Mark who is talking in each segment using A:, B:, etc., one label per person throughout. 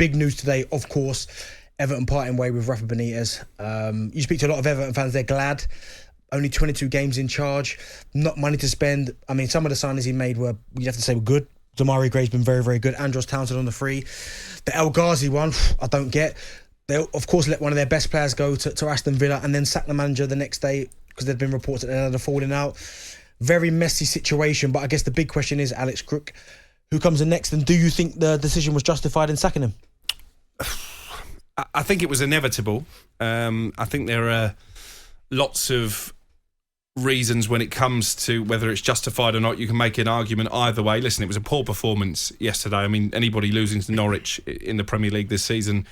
A: big news today, of course, Everton parting way with Rafa Benitez. You speak to a lot of Everton fans, they're glad. Only 22 games in charge, not money to spend. I mean, some of the signings he made were, you have to say, were good. Damari Gray's been very, very good. Andros Townsend on the free. The El Ghazi one, I don't get. They, of course, let one of their best players go to Aston Villa and then sack the manager the next day because there'd been reports that they had a falling out. Very messy situation, but I guess the big question is, Alex Crook, who comes in next, and do you think the decision was justified in sacking him?
B: I think it was inevitable. I think there are lots of reasons when it comes to whether it's justified or not. You can make an argument either way. Listen, it was a poor performance yesterday. I mean, anybody losing to Norwich in the Premier League this season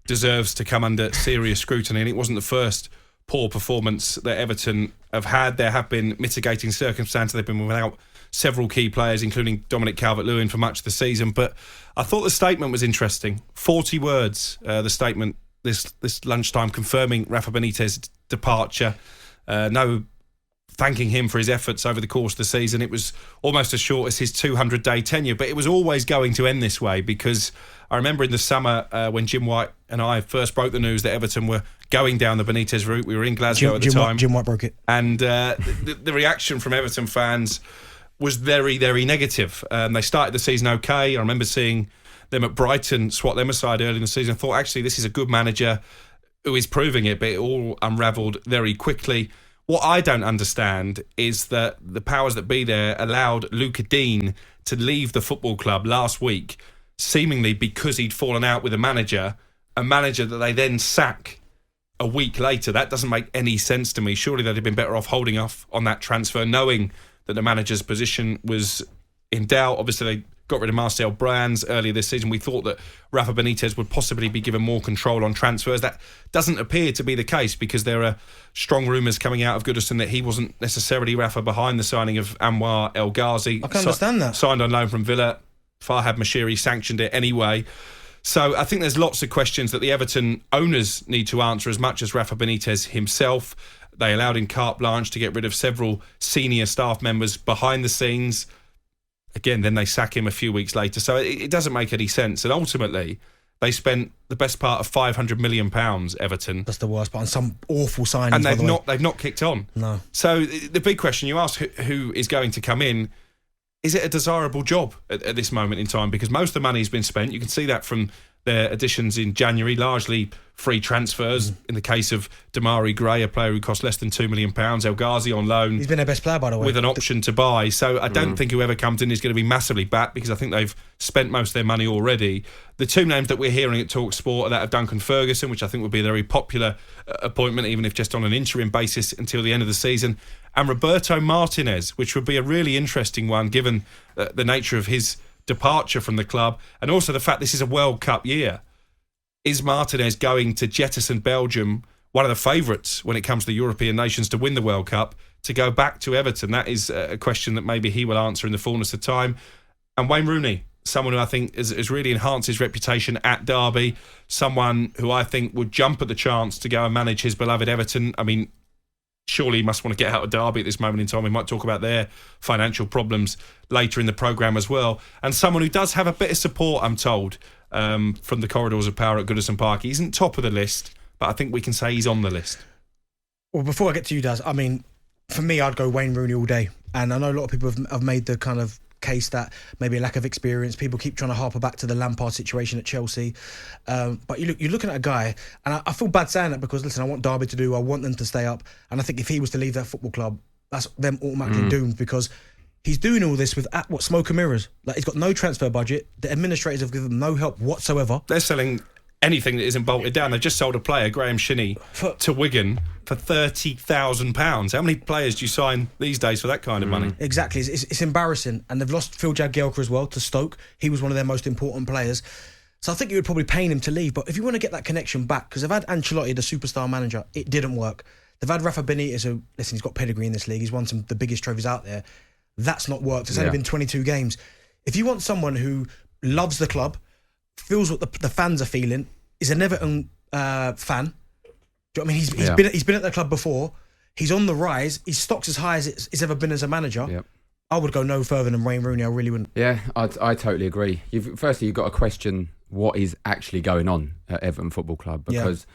B: deserves to come under serious scrutiny, and it wasn't the first poor performance that Everton have had. There have been mitigating circumstances. They've been without several key players, including Dominic Calvert-Lewin, for much of the season. But I thought the statement was interesting. 40 words, the statement this lunchtime, confirming Rafa Benitez's departure. No thanking him for his efforts over the course of the season. It was almost as short as his 200-day tenure, but it was always going to end this way, because I remember in the summer when Jim White and I first broke the news that Everton were going down the Benitez route. We were in Glasgow at the time.
A: Jim White broke it.
B: And the reaction from Everton fans was very, very negative. They started the season okay. I remember seeing them at Brighton swat them aside early in the season. I thought, actually, this is a good manager who is proving it, but it all unravelled very quickly. What I don't understand is that the powers that be there allowed Luca Dean to leave the football club last week, seemingly because he'd fallen out with a manager that they then sack a week later. That doesn't make any sense to me. Surely they'd have been better off holding off on that transfer, knowing that the manager's position was in doubt. Obviously, they got rid of Marcel Brands earlier this season. We thought that Rafa Benitez would possibly be given more control on transfers. That doesn't appear to be the case, because there are strong rumours coming out of Goodison that he wasn't necessarily Rafa behind the signing of Anwar El Ghazi.
A: I can understand that.
B: Signed on loan from Villa. Farhad Moshiri sanctioned it anyway. So I think there's lots of questions that the Everton owners need to answer as much as Rafa Benitez himself. They allowed him carte blanche to get rid of several senior staff members behind the scenes. Again, then they sack him a few weeks later. So it doesn't make any sense. And ultimately, they spent the best part of £500 million, Everton.
A: That's the worst part. And some awful signings,
B: and they've not kicked on.
A: No.
B: So the big question you ask, who is going to come in, is it a desirable job at this moment in time? Because most of the money has been spent. You can see that from their additions in January, largely free transfers. In the case of Damari Gray, a player who cost less than £2 million. El Ghazi on loan.
A: He's been their best player, by the way.
B: With an option to buy. So I don't think whoever comes in is going to be massively backed, because I think they've spent most of their money already. The two names that we're hearing at talkSPORT are that of Duncan Ferguson, which I think would be a very popular appointment, even if just on an interim basis until the end of the season, and Roberto Martinez, which would be a really interesting one given the nature of his departure from the club, and also the fact this is a World Cup year. Is Martinez going to jettison Belgium, one of the favourites when it comes to the European nations to win the World Cup, to go back to Everton? That is a question that maybe he will answer in the fullness of time. And Wayne Rooney, someone who I think has really enhanced his reputation at Derby, someone who I think would jump at the chance to go and manage his beloved Everton. I mean, surely he must want to get out of Derby at this moment in time. We might talk about their financial problems later in the programme as well. And someone who does have a bit of support, I'm told, from the corridors of power at Goodison Park. He isn't top of the list, but I think we can say he's on the list.
A: Well, before I get to you, Daz, I mean, for me, I'd go Wayne Rooney all day. And I know a lot of people have made the kind of case that maybe a lack of experience. People keep trying to harper back to the Lampard situation at Chelsea. But you're looking at a guy, and I feel bad saying that, because, listen, I want Derby to do, I want them to stay up. And I think if he was to leave that football club, that's them automatically doomed, because he's doing all this with smoke and mirrors. Like, he's got no transfer budget. The administrators have given him no help whatsoever.
B: They're selling anything that isn't bolted down. They've just sold a player, Graham Shinney, to Wigan for £30,000. How many players do you sign these days for that kind of money?
A: Exactly. It's embarrassing. And they've lost Phil Jagielka as well to Stoke. He was one of their most important players. So I think you would probably pay him to leave. But if you want to get that connection back, because they've had Ancelotti, the superstar manager, it didn't work. They've had Rafa Benitez, who, listen, he's got pedigree in this league. He's won some of the biggest trophies out there. That's not worked. It's only been 22 games. If you want someone who loves the club, feels what the fans are feeling, is an Everton fan. Do you know what I mean? He's been at the club before. He's on the rise. His stock's as high as it's ever been as a manager.
C: Yep.
A: I would go no further than Wayne Rooney. I really wouldn't.
C: Yeah, I totally agree. Firstly, you've got to question what is actually going on at Everton Football Club, because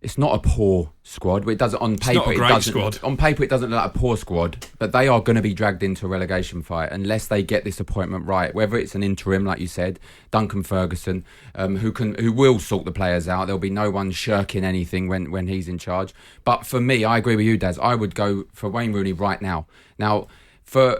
C: it's not a poor squad. It doesn't on paper.
B: It's not a great squad.
C: On paper, it doesn't look like a poor squad, but they are going to be dragged into a relegation fight unless they get this appointment right. Whether it's an interim, like you said, Duncan Ferguson, who will sort the players out. There'll be no one shirking anything when he's in charge. But for me, I agree with you, Daz. I would go for Wayne Rooney right now. Now,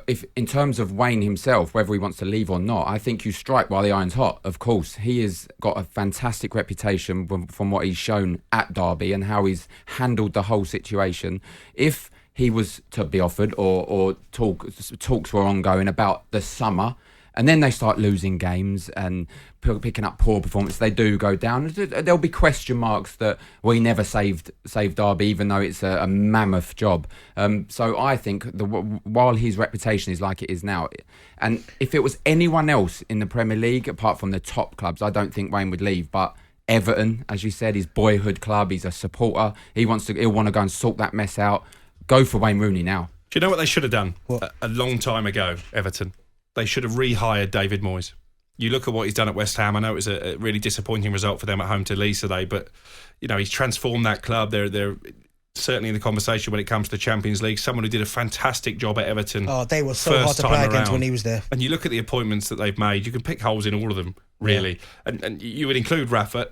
C: if in terms of Wayne himself, whether he wants to leave or not, I think you strike while the iron's hot. Of course, he has got a fantastic reputation from what he's shown at Derby and how he's handled the whole situation. If he was to be offered, or talks were ongoing about the summer, and then they start losing games and picking up poor performance, they do go down. There'll be question marks that we never saved Derby, even though it's a mammoth job. So I think while his reputation is like it is now, and if it was anyone else in the Premier League, apart from the top clubs, I don't think Wayne would leave. But Everton, as you said, his boyhood club, he's a supporter. He'll want to go and sort that mess out. Go for Wayne Rooney now.
B: Do you know what they should have done a long time ago, Everton? They should have rehired David Moyes. You look at what he's done at West Ham. I know it was a really disappointing result for them at home to Leeds today, but he's transformed that club. They're certainly in the conversation when it comes to the Champions League. Someone who did a fantastic job at Everton.
A: Oh, they were so hard to play against when he was there.
B: And you look at the appointments that they've made. You can pick holes in all of them, really. Yeah. And you would include Rafa.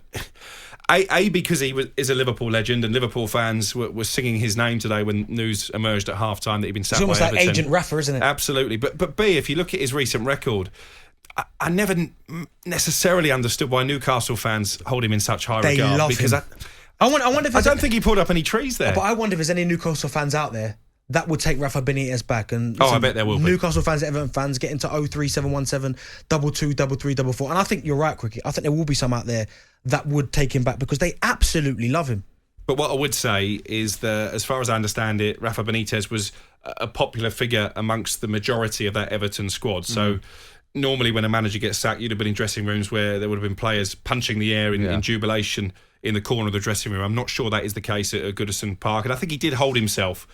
B: Because he is a Liverpool legend, and Liverpool fans were singing his name today when news emerged at half-time that he'd been sacked by Everton.
A: It's almost like Agent Rafa, isn't it?
B: Absolutely. But B, if you look at his recent record, I never necessarily understood why Newcastle fans hold him in such high regard.
A: They love him. I wonder if
B: I don't think he pulled up any trees there.
A: But I wonder if there's any Newcastle fans out there that would take Rafa Benitez back. And
B: I bet there will be.
A: Newcastle fans, Everton fans, get into 03717 22 33 44. And I think you're right, Cricket. I think there will be some out there that would take him back because they absolutely love him.
B: But what I would say is that, as far as I understand it, Rafa Benitez was a popular figure amongst the majority of that Everton squad. So normally when a manager gets sacked, you'd have been in dressing rooms where there would have been players punching the air in jubilation in the corner of the dressing room. I'm not sure that is the case at Goodison Park. And I think he did hold himself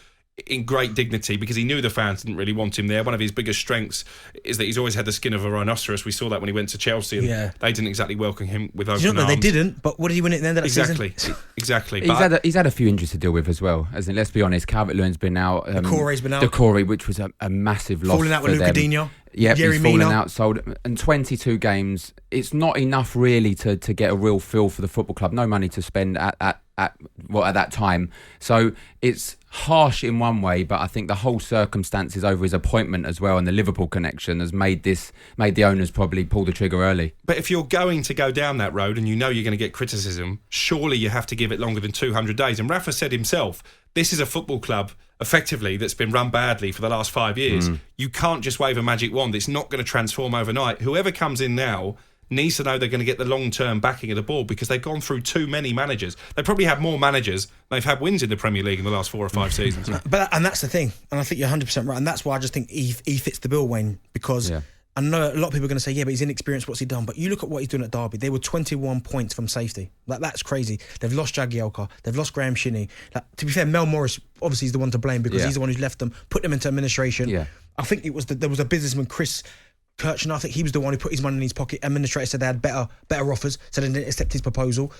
B: in great dignity because he knew the fans didn't really want him there. One of his biggest strengths is that he's always had the skin of a rhinoceros. We saw that when he went to Chelsea, and they didn't exactly welcome him with open arms.
A: They didn't, but what did he win at the end of that
B: season? Exactly.
C: He's had a few injuries to deal with as well. As in, let's be honest, Calvert-Lewin's been out.
A: Decore's been out.
C: Decore, which was a massive loss.
A: Falling out with Luca Dino.
C: Yeah, he's fallen out, sold. And 22 games, it's not enough really to get a real feel for the football club. No money to spend at that time. So it's harsh in one way, but I think the whole circumstances over his appointment as well and the Liverpool connection has made the owners probably pull the trigger early.
B: But if you're going to go down that road and you know you're going to get criticism, surely you have to give it longer than 200 days. And Rafa said himself, this is a football club effectively that's been run badly for the last 5 years. You can't just wave a magic wand. It's not going to transform overnight. Whoever comes in now needs to know they're going to get the long-term backing of the board because they've gone through too many managers. They probably have more managers than they've had wins in the Premier League in the last 4 or 5 seasons.
A: And that's the thing. And I think you're 100% right. And that's why I just think he fits the bill, Wayne, because I know a lot of people are going to say, yeah, but he's inexperienced. What's he done? But you look at what he's doing at Derby. They were 21 points from safety. That's crazy. They've lost Jagielka. They've lost Graham Shinney. To be fair, Mel Morris obviously is the one to blame because he's the one who's left them, put them into administration. Yeah. I think there was a businessman, Chris Kirchner, I think he was the one who put his money in his pocket. Administrator said they had better offers, so they didn't accept his proposal.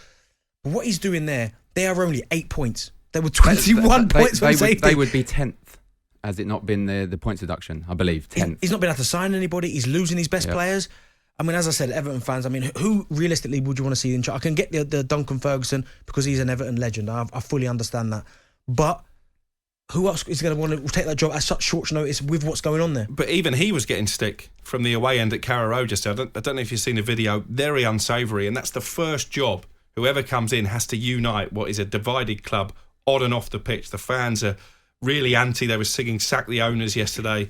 A: But what he's doing there, they are only 8 points. They were 21 points from safety.
C: They would be 10th. Has it not been the points deduction? I believe 10th.
A: He's not been able to sign anybody. He's losing his best players. I mean, as I said, Everton fans, I mean, who realistically would you want to see in charge? I can get the Duncan Ferguson because he's an Everton legend. I fully understand that. But who else is going to want to take that job at such short notice with what's going on there?
B: But even he was getting stick from the away end at Carrow Road just now. I don't know if you've seen the video. Very unsavoury. And that's the first job. Whoever comes in has to unite what is a divided club on and off the pitch. The fans are really anti. They were singing "Sack the Owners" yesterday.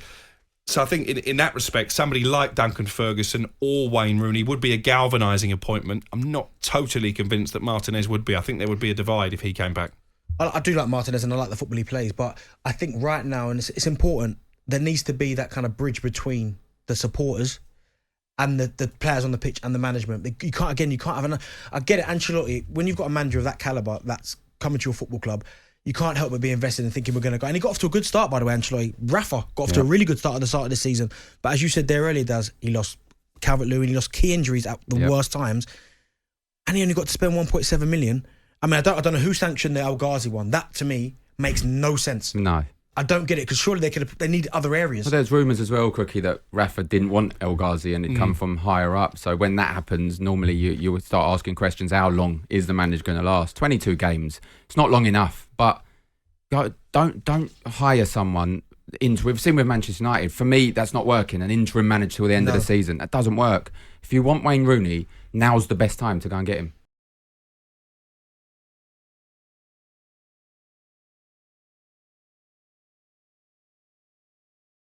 B: So I think in that respect, somebody like Duncan Ferguson or Wayne Rooney would be a galvanising appointment. I'm not totally convinced that Martinez would be. I think there would be a divide if he came back.
A: I do like Martinez and I like the football he plays, but I think right now, and it's important, there needs to be that kind of bridge between the supporters and the players on the pitch and the management. You can't have I get it, Ancelotti, when you've got a manager of that calibre that's coming to your football club, you can't help but be invested in thinking we're going to go. And he got off to a good start, by the way, Ancelotti. Rafa got off to a really good start at the start of the season. But as you said there earlier, Daz, he lost Calvert-Lewin, he lost key injuries at the worst times. And he only got to spend 1.7 million. I mean, I don't know who sanctioned the El Ghazi one. That, to me, makes no sense.
C: No.
A: I don't get it, because surely they need other areas.
C: Well, there's rumours as well, Crookie, that Rafa didn't want El Ghazi and it come from higher up. So when that happens, normally you would start asking questions, how long is the manager going to last? 22 games. It's not long enough. But don't hire someone into... We've seen with Manchester United. For me, that's not working. An interim manager till the end of the season. That doesn't work. If you want Wayne Rooney, now's the best time to go and get him.